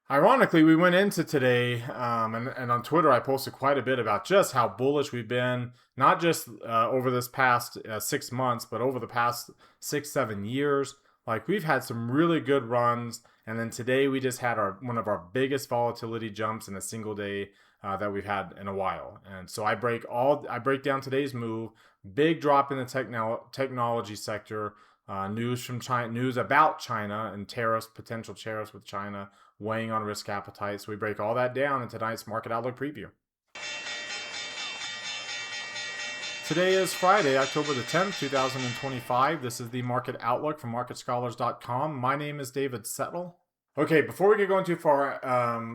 Ironically, we went into today, and on Twitter, I posted quite a bit about just how bullish we've been, not just over this past 6 months, but over the past 6, 7 years. Like we've had some really good runs, and then today we just had our one of our biggest volatility jumps in a single day that we've had in a while. And so I break down today's move, big drop in the technology sector, news from China, news about China and tariffs, potential tariffs with China weighing on risk appetite. So we break all that down in tonight's market outlook preview. Today is Friday, October the 10th, 2025. This is the market outlook from marketscholars.com. My name is David Settle. Okay, before we get going too far,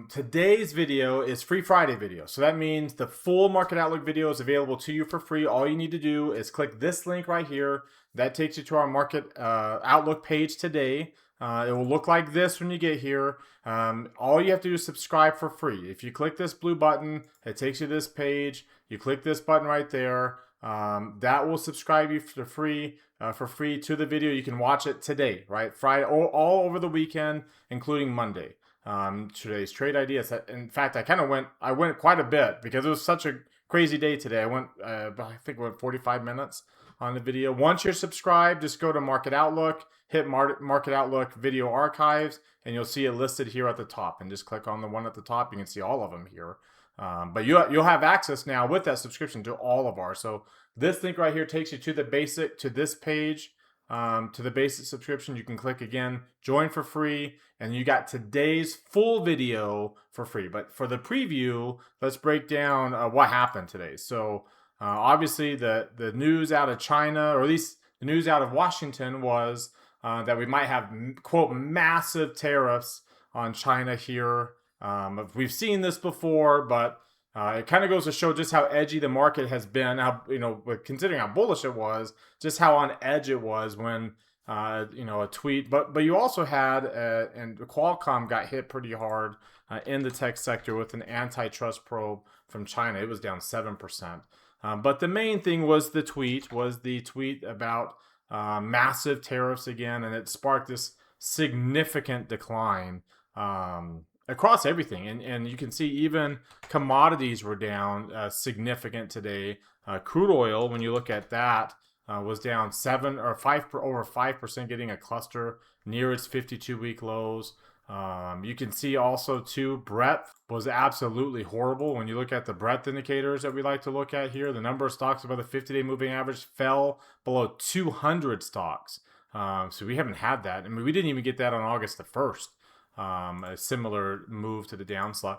today's video is Free Friday video. So that means the full market outlook video is available to you for free. All you need to do is click this link right here. That takes you to our market outlook page today. It will look like this when you get here. All you have to do is subscribe for free. If you click this blue button, it takes you to this page. You click this button right there. That will subscribe you for free to the video. You can watch it today, right? Friday, all over the weekend, including Monday. Today's trade ideas. In fact, I went quite a bit because it was such a crazy day today. I went, I think, 45 minutes on the video. Once you're subscribed, just go to Market Outlook, hit Market Outlook Video Archives, and you'll see it listed here at the top. And just click on the one at the top. You can see all of them here. But you'll have access now with that subscription to all of ours. So this link right here takes you to this page, to the basic subscription. You can click again, join for free, and you got today's full video for free. But for the preview, let's break down what happened today. So obviously the news out of China, or at least the news out of Washington, was that we might have, quote, massive tariffs on China here. We've seen this before, but it kind of goes to show just how edgy the market has been. How, considering how bullish it was, just how on edge it was when a tweet. But you also had and Qualcomm got hit pretty hard in the tech sector with an antitrust probe from China. It was down 7%. But the main thing was the tweet about massive tariffs again, and it sparked this significant decline across everything. And you can see even commodities were down significant today. Crude oil, when you look at that, was down 7 or 5 over 5%, getting a cluster near its 52-week lows. You can see also too, breadth was absolutely horrible. When you look at the breadth indicators that we like to look at here, the number of stocks above the 50-day moving average fell below 200 stocks. So we haven't had that. I mean, we didn't even get that on August the 1st. A similar move to the downside.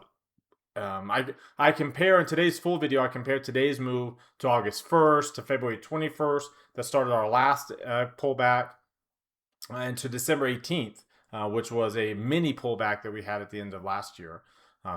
I compare in today's full video, I compare today's move to August 1st, to February 21st, that started our last pullback, and to December 18th, which was a mini pullback that we had at the end of last year.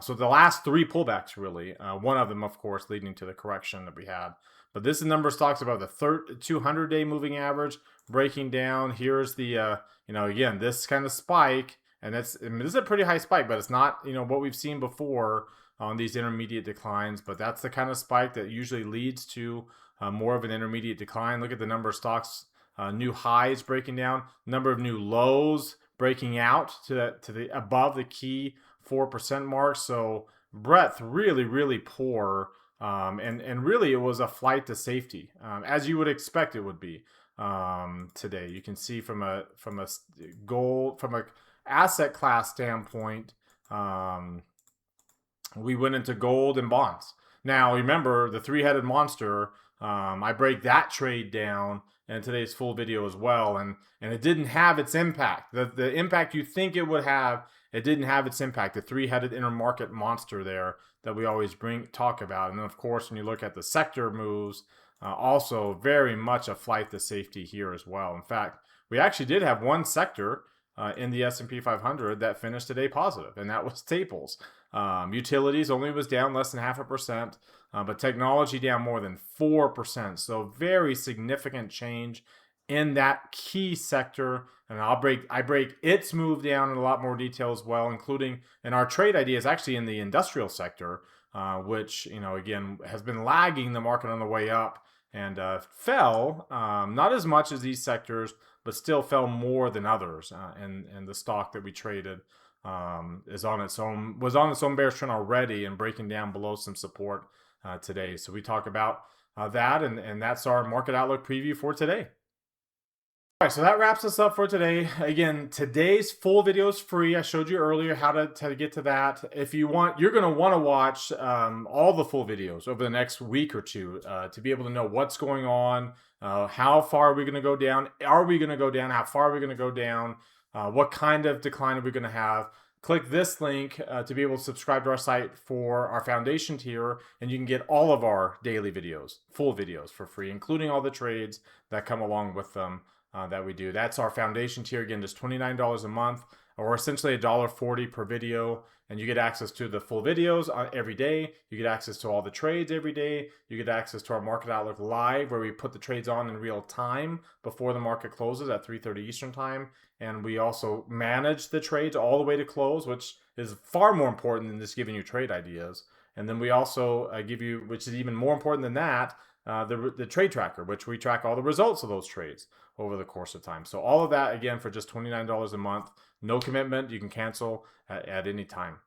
So the last three pullbacks, really, one of them, of course, leading to the correction that we had. But this is the number of stocks above the 200-day moving average, breaking down. Here's the, again, this kind of spike. And this is a pretty high spike, but it's not, what we've seen before on these intermediate declines. But that's the kind of spike that usually leads to more of an intermediate decline. Look at the number of stocks, new highs breaking down, number of new lows breaking out to the above the key 4% mark. So breadth really, really poor, and really it was a flight to safety, as you would expect it would be today. You can see from a asset class standpoint, we went into gold and bonds. Now, remember the three-headed monster. I break that trade down in today's full video as well, and it didn't have its impact. The impact you think it would have, it didn't have its impact. The three-headed intermarket monster there that we always talk about. And then, of course, when you look at the sector moves, also very much a flight to safety here as well. In fact, we actually did have one sector in the S&P 500 that finished today positive, and that was staples. Utilities only was down less than 0.5%, but technology down more than 4%. So very significant change in that key sector. And I break its move down in a lot more detail as well, including in our trade ideas actually in the industrial sector, which again has been lagging the market on the way up and fell not as much as these sectors, but still fell more than others in the stock that we traded was on its own bearish trend already and breaking down below some support today. So we talk about that, and that's our market outlook preview for today. All right, so that wraps us up for today. Again, today's full video is free. I showed you earlier how to get to that. If you want, you're going to want to watch all the full videos over the next week or two to be able to know what's going on, how far are we going to go down, are we going to go down, how far are we going to go down, what kind of decline are we going to have. Click this link to be able to subscribe to our site for our foundation tier, and you can get all of our daily videos, full videos for free, including all the trades that come along with them. That we do. That's our foundation tier. Again, just $29 a month, or essentially $1.40 per video, and you get access to the full videos every day. You get access to all the trades every day. You get access to our Market Outlook Live, where we put the trades on in real time before the market closes at 3:30 Eastern Time, and we also manage the trades all the way to close, which is far more important than just giving you trade ideas. And then we also give you, which is even more important than that, the trade tracker, which we track all the results of those trades over the course of time. So all of that, again, for just $29 a month. No commitment. You can cancel at any time.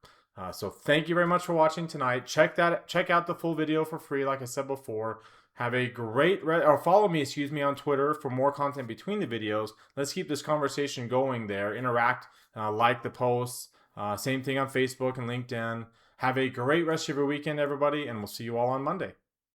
So thank you very much for watching tonight. Check out the full video for free, like I said before. Have a great, or follow me, on Twitter for more content between the videos. Let's keep this conversation going there. Interact, like the posts. Same thing on Facebook and LinkedIn. Have a great rest of your weekend, everybody, and we'll see you all on Monday.